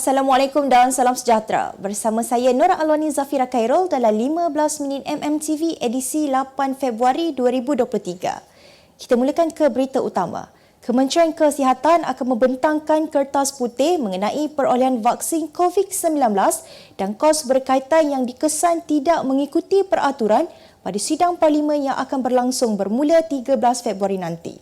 Assalamualaikum dan salam sejahtera. Bersama saya Nora Alwani Zafira Khairul dalam 15 minit MMTV edisi 8 Februari 2023. Kita mulakan ke berita utama. Kementerian Kesihatan akan membentangkan kertas putih mengenai perolehan vaksin COVID-19 dan kos berkaitan yang dikesan tidak mengikuti peraturan pada sidang parlimen yang akan berlangsung bermula 13 Februari nanti.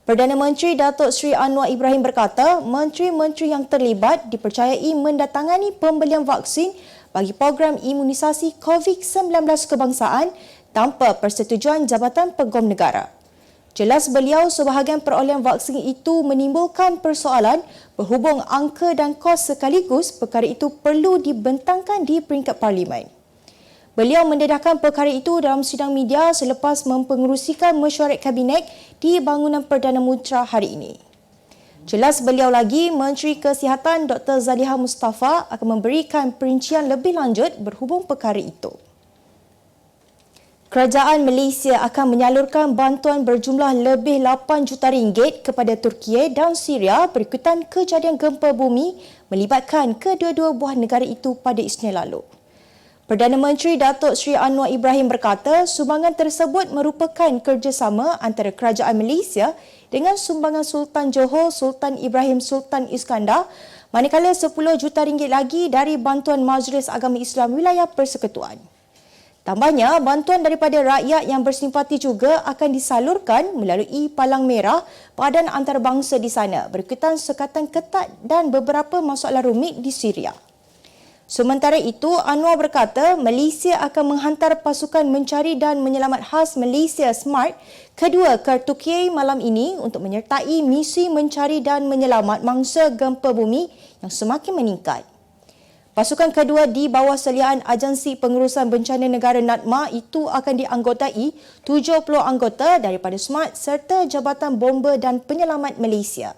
Perdana Menteri Datuk Seri Anwar Ibrahim berkata, menteri-menteri yang terlibat dipercayai mendatangani pembelian vaksin bagi program imunisasi COVID-19 kebangsaan tanpa persetujuan Jabatan Peguam Negara. Jelas beliau, sebahagian perolehan vaksin itu menimbulkan persoalan berhubung angka dan kos sekaligus perkara itu perlu dibentangkan di peringkat parlimen. Beliau mendedahkan perkara itu dalam sidang media selepas mempengerusikan mesyuarat kabinet di Bangunan Perdana Mutra hari ini. Jelas beliau lagi, Menteri Kesihatan Dr. Zaliha Mustafa akan memberikan perincian lebih lanjut berhubung perkara itu. Kerajaan Malaysia akan menyalurkan bantuan berjumlah lebih 8 juta ringgit kepada Turki dan Syria berikutan kejadian gempa bumi melibatkan kedua-dua buah negara itu pada Isnin lalu. Perdana Menteri Datuk Seri Anwar Ibrahim berkata sumbangan tersebut merupakan kerjasama antara Kerajaan Malaysia dengan sumbangan Sultan Johor Sultan Ibrahim Sultan Iskandar, manakala 10 juta ringgit lagi dari bantuan Majlis Agama Islam Wilayah Persekutuan. Tambahnya, bantuan daripada rakyat yang bersimpati juga akan disalurkan melalui Palang Merah Badan Antarabangsa di sana berikutan sekatan ketat dan beberapa masalah rumit di Syria. Sementara itu, Anwar berkata Malaysia akan menghantar pasukan mencari dan menyelamat khas Malaysia Smart kedua ke Turki malam ini untuk menyertai misi mencari dan menyelamat mangsa gempa bumi yang semakin meningkat. Pasukan kedua di bawah salian Agensi Pengurusan Bencana Negara NADMA itu akan dianggotai 70 anggota daripada Smart serta Jabatan Bomba dan Penyelamat Malaysia.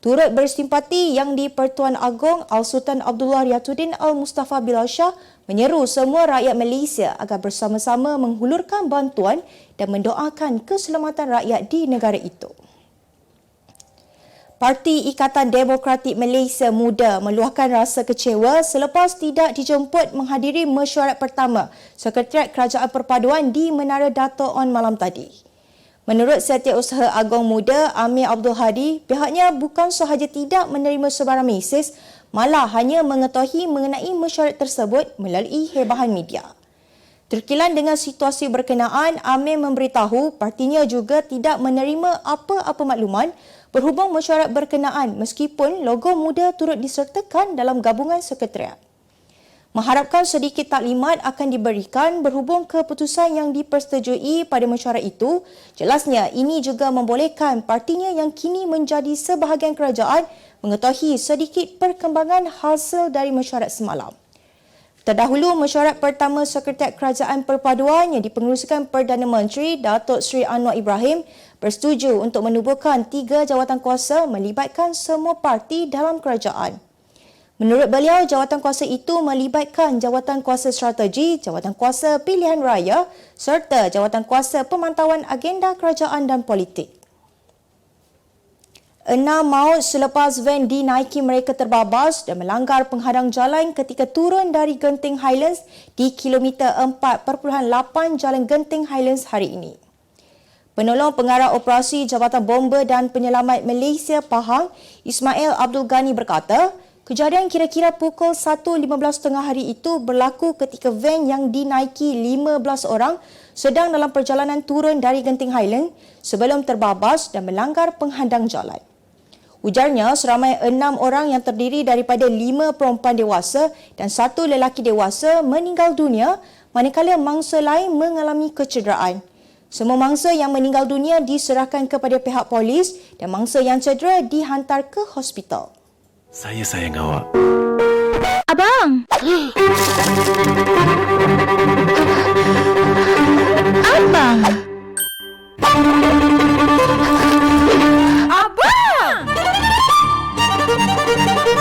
Turut bersimpati yang di-Pertuan Agong Al-Sultan Abdullah Riyatuddin Al-Mustafa Bilal Shah menyeru semua rakyat Malaysia agar bersama-sama menghulurkan bantuan dan mendoakan keselamatan rakyat di negara itu. Parti Ikatan Demokratik Malaysia Muda meluahkan rasa kecewa selepas tidak dijemput menghadiri mesyuarat pertama Sekretariat Kerajaan Perpaduan di Menara Dato' On malam tadi. Menurut Setiausaha Agong Muda Amir Abdul Hadi, pihaknya bukan sahaja tidak menerima sebarang mesej, malah hanya mengetahui mengenai mesyuarat tersebut melalui hebahan media. Terkilan dengan situasi berkenaan, Amir memberitahu partinya juga tidak menerima apa-apa makluman berhubung mesyuarat berkenaan meskipun logo muda turut disertakan dalam gabungan sekretariat. Mengharapkan sedikit taklimat akan diberikan berhubung keputusan yang dipersetujui pada mesyuarat itu. Jelasnya ini juga membolehkan partinya yang kini menjadi sebahagian kerajaan mengetahui sedikit perkembangan hasil dari mesyuarat semalam. Terdahulu, mesyuarat pertama Sekretariat Kerajaan Perpaduan yang dipengerusikan Perdana Menteri Datuk Seri Anwar Ibrahim bersetuju untuk menubuhkan 3 jawatan kuasa melibatkan semua parti dalam kerajaan. Menurut beliau, jawatan kuasa itu melibatkan jawatan kuasa strategi, jawatan kuasa pilihan raya serta jawatan kuasa pemantauan agenda kerajaan dan politik. 6 maut selepas van dinaiki mereka terbabas dan melanggar penghadang jalan ketika turun dari Genting Highlands di kilometer 4.8 Jalan Genting Highlands hari ini. Penolong Pengarah Operasi Jabatan Bomba dan Penyelamat Malaysia Pahang, Ismail Abdul Ghani berkata, kejadian kira-kira pukul 1.15 tengah hari itu berlaku ketika van yang dinaiki 15 orang sedang dalam perjalanan turun dari Genting Highland sebelum terbabas dan melanggar penghadang jalan. Ujarnya, seramai 6 orang yang terdiri daripada 5 perempuan dewasa dan 1 lelaki dewasa meninggal dunia manakala mangsa lain mengalami kecederaan. Semua mangsa yang meninggal dunia diserahkan kepada pihak polis dan mangsa yang cedera dihantar ke hospital. Saya sayang awak. Abang! Abang! Abang!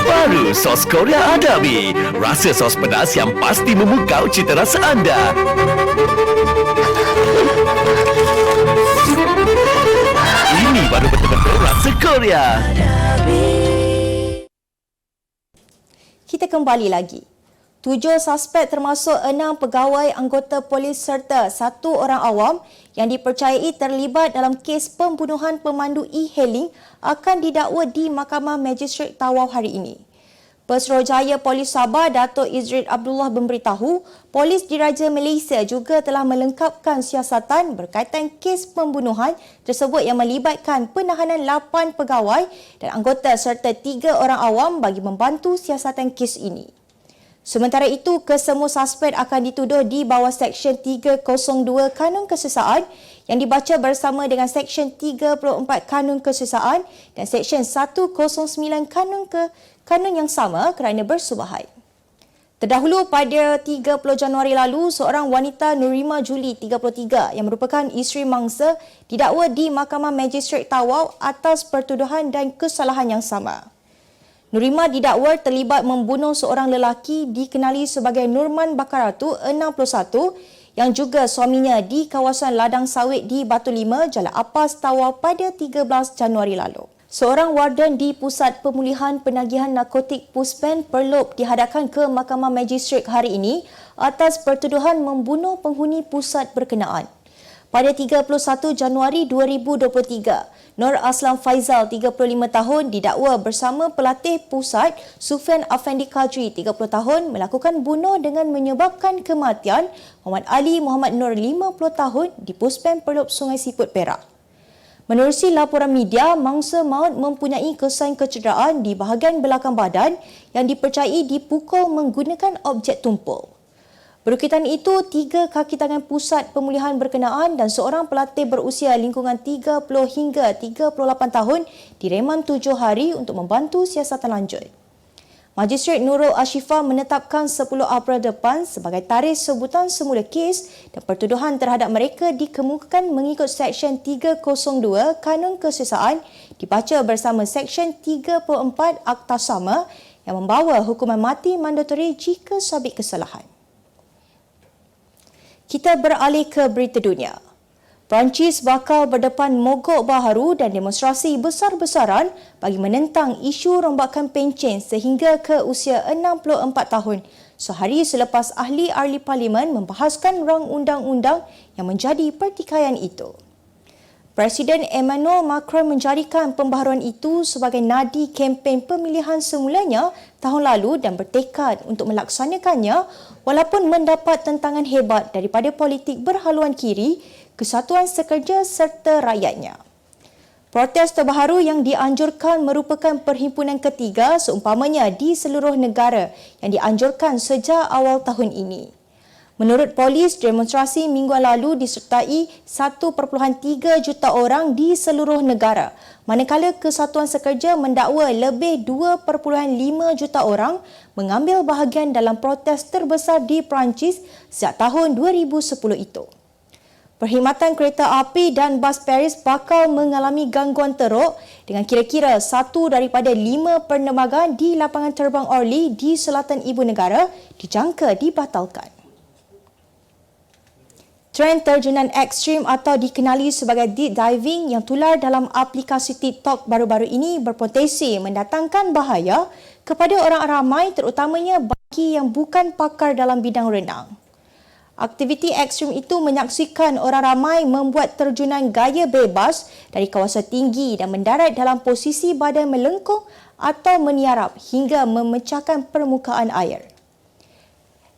Baru sos Korea Adabi. Rasa sos pedas yang pasti memukau cita rasa anda. Ini baru betul-betul rasa Korea. kembali lagi. 7 suspek termasuk 6 pegawai anggota polis serta 1 orang awam yang dipercayai terlibat dalam kes pembunuhan pemandu e-hailing akan didakwa di Mahkamah Magistrate Tawau hari ini. Pesuruhjaya Polis Sabah Dato' Izrid Abdullah memberitahu, Polis Diraja Malaysia juga telah melengkapkan siasatan berkaitan kes pembunuhan tersebut yang melibatkan penahanan 8 pegawai dan anggota serta 3 orang awam bagi membantu siasatan kes ini. Sementara itu, kesemua suspek akan dituduh di bawah Seksyen 302 Kanun Kesesaan yang dibaca bersama dengan Seksyen 34 Kanun Kesesaan dan Seksyen 109 Kanun yang sama kerana bersubahat. Terdahulu pada 30 Januari lalu, seorang wanita Nurima Juli 33 yang merupakan isteri mangsa didakwa di Mahkamah Magistrate Tawau atas pertuduhan dan kesalahan yang sama. Nurima didakwa terlibat membunuh seorang lelaki dikenali sebagai Nurman Bakaratu, 61, yang juga suaminya di kawasan ladang sawit di Batu Lima, Jalan Apas, Tawau pada 13 Januari lalu. Seorang warden di Pusat Pemulihan Penagihan Narkotik Puspen Perlop dihadapkan ke Mahkamah Magistrate hari ini atas pertuduhan membunuh penghuni pusat berkenaan. Pada 31 Januari 2023, Nur Aslam Faizal, 35 tahun, didakwa bersama pelatih pusat Sufian Afendi Kadri, 30 tahun, melakukan bunuh dengan menyebabkan kematian Muhammad Ali Muhammad Nur, 50 tahun, di Puspen Perlop Sungai Siput, Perak. Menerusi laporan media, mangsa maut mempunyai kesan kecederaan di bahagian belakang badan yang dipercayai dipukul menggunakan objek tumpul. Berkaitan itu, 3 kaki tangan pusat pemulihan berkenaan dan seorang pelatih berusia lingkungan 30 hingga 38 tahun direman 7 hari untuk membantu siasatan lanjut. Magistrate Nurul Ashifah menetapkan 10 April depan sebagai tarikh sebutan semula kes dan pertuduhan terhadap mereka dikemukakan mengikut Seksyen 302 Kanun Kesesaan dibaca bersama Seksyen 34 Akta Sama yang membawa hukuman mati mandatori jika sabit kesalahan. Kita beralih ke berita dunia. Perancis bakal berdepan mogok baharu dan demonstrasi besar-besaran bagi menentang isu rombakan pencen sehingga ke usia 64 tahun, sehari selepas ahli parlimen membahaskan rang undang-undang yang menjadi pertikaian itu. Presiden Emmanuel Macron menjadikan pembaharuan itu sebagai nadi kempen pemilihan semulanya tahun lalu dan bertekad untuk melaksanakannya walaupun mendapat tentangan hebat daripada politik berhaluan kiri, Kesatuan Sekerja serta rakyatnya. Protes terbaru yang dianjurkan merupakan perhimpunan ketiga seumpamanya di seluruh negara yang dianjurkan sejak awal tahun ini. Menurut polis, demonstrasi minggu lalu disertai 1.3 juta orang di seluruh negara, manakala Kesatuan Sekerja mendakwa lebih 2.5 juta orang mengambil bahagian dalam protes terbesar di Perancis sejak tahun 2010 itu. Perkhidmatan kereta api dan bas Paris bakal mengalami gangguan teruk dengan kira-kira 1 daripada 5 penerbangan di lapangan terbang Orly di selatan ibu negara dijangka dibatalkan. Trend terjunan ekstrim atau dikenali sebagai deep diving yang tular dalam aplikasi TikTok baru-baru ini berpotensi mendatangkan bahaya kepada orang ramai terutamanya bagi yang bukan pakar dalam bidang renang. Aktiviti ekstrim itu menyaksikan orang ramai membuat terjunan gaya bebas dari kawasan tinggi dan mendarat dalam posisi badan melengkung atau meniarap hingga memecahkan permukaan air.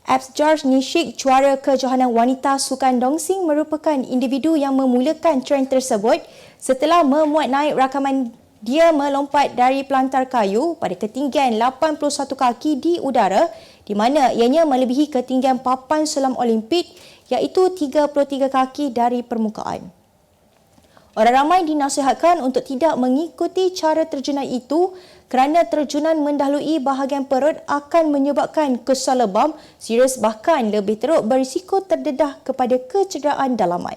Absjar Nishik, juara kejohanan wanita sukan dongsing, merupakan individu yang memulakan trend tersebut setelah memuat naik rakaman dia melompat dari pelantar kayu pada ketinggian 81 kaki di udara di mana ianya melebihi ketinggian papan selam Olimpik iaitu 33 kaki dari permukaan. Orang ramai dinasihatkan untuk tidak mengikuti cara terjunan itu kerana terjunan mendahului bahagian perut akan menyebabkan kesal lebam serius bahkan lebih teruk berisiko terdedah kepada kecederaan dalaman.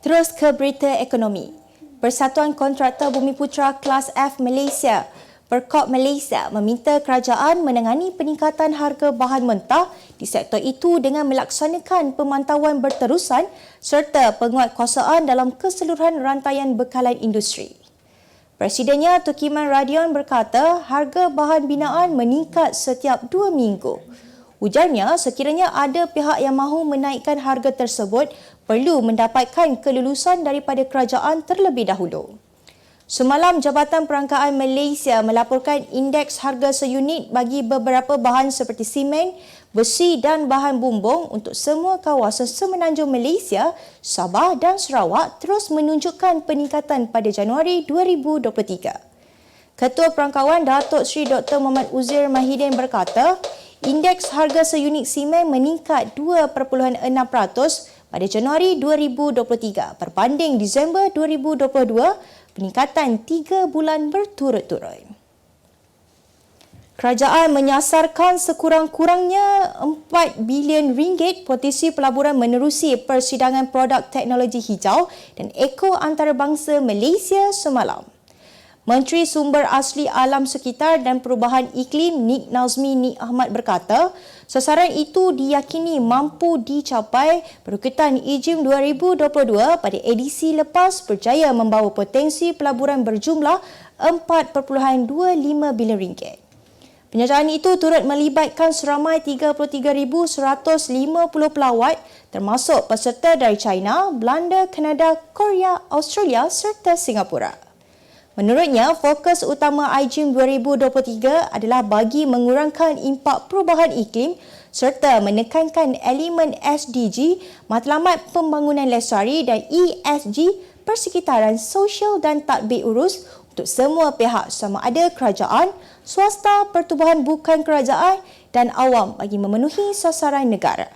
Terus ke berita ekonomi. Persatuan Kontraktor Bumiputera Kelas F Malaysia, Perkop Malaysia meminta kerajaan menangani peningkatan harga bahan mentah di sektor itu dengan melaksanakan pemantauan berterusan serta penguatkuasaan dalam keseluruhan rantaian bekalan industri. Presidennya Tukiman Radion berkata harga bahan binaan meningkat setiap 2 minggu. Ujarnya, sekiranya ada pihak yang mahu menaikkan harga tersebut, perlu mendapatkan kelulusan daripada kerajaan terlebih dahulu. Semalam, Jabatan Perangkaan Malaysia melaporkan indeks harga seunit bagi beberapa bahan seperti simen, besi dan bahan bumbung untuk semua kawasan semenanjung Malaysia, Sabah dan Sarawak terus menunjukkan peningkatan pada Januari 2023. Ketua Perangkawan Datuk Seri Dr. Muhammad Uzair Mahidin berkata, indeks harga seunit simen meningkat 2.6% pada Januari 2023 berbanding Disember 2022, peningkatan 3 bulan berturut-turut. Kerajaan menyasarkan sekurang-kurangnya RM4 bilion potensi pelaburan menerusi persidangan produk teknologi hijau dan eko antarabangsa Malaysia semalam. Menteri Sumber Asli Alam Sekitar dan Perubahan Iklim Nik Nazmi Nik Ahmad berkata, sasaran itu diyakini mampu dicapai berikutan IJIM 2022 pada edisi lepas berjaya membawa potensi pelaburan berjumlah RM4.25 bilion. Penyajaran itu turut melibatkan seramai 33,150 pelawat termasuk peserta dari China, Belanda, Kanada, Korea, Australia serta Singapura. Menurutnya, fokus utama IJIM 2023 adalah bagi mengurangkan impak perubahan iklim serta menekankan elemen SDG, Matlamat Pembangunan Lestari dan ESG, persekitaran sosial dan tadbir urus untuk semua pihak sama ada kerajaan, swasta, pertubuhan bukan kerajaan dan awam bagi memenuhi sasaran negara.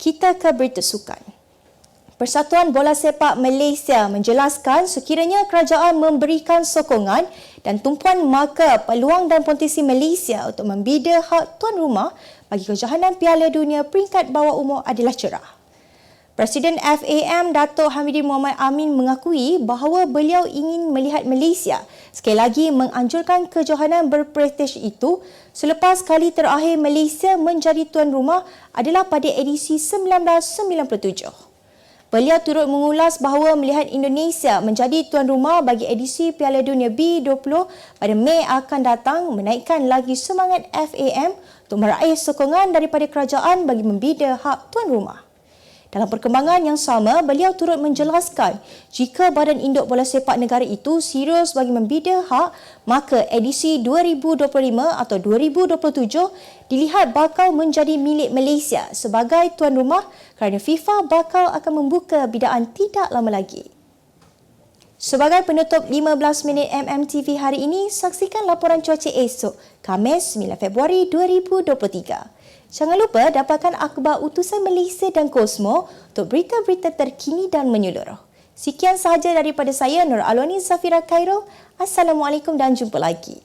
Kita ke berita sukan. Persatuan Bola Sepak Malaysia menjelaskan sekiranya kerajaan memberikan sokongan dan tumpuan maka peluang dan potensi Malaysia untuk membida hak tuan rumah bagi kejohanan Piala Dunia peringkat bawah umur adalah cerah. Presiden FAM Datuk Hamidin Mohamad Amin mengakui bahawa beliau ingin melihat Malaysia sekali lagi menganjurkan kejohanan berprestij itu selepas kali terakhir Malaysia menjadi tuan rumah adalah pada edisi 1997. Beliau turut mengulas bahawa melihat Indonesia menjadi tuan rumah bagi edisi Piala Dunia B20 pada Mei akan datang menaikkan lagi semangat FAM untuk meraih sokongan daripada kerajaan bagi membida hak tuan rumah. Dalam perkembangan yang sama, beliau turut menjelaskan jika Badan Induk Bola Sepak Negara itu serius bagi membida hak, maka edisi 2025 atau 2027 dilihat bakal menjadi milik Malaysia sebagai tuan rumah kerana FIFA bakal akan membuka bidaan tidak lama lagi. Sebagai penutup 15 minit MMTV hari ini, saksikan laporan cuaca esok, Khamis 9 Februari 2023. Jangan lupa dapatkan akhbar utusan Malaysia dan Kosmo untuk berita-berita terkini dan menyeluruh. Sekian sahaja daripada saya, Nur Alwani Zafira Khairul. Assalamualaikum dan jumpa lagi.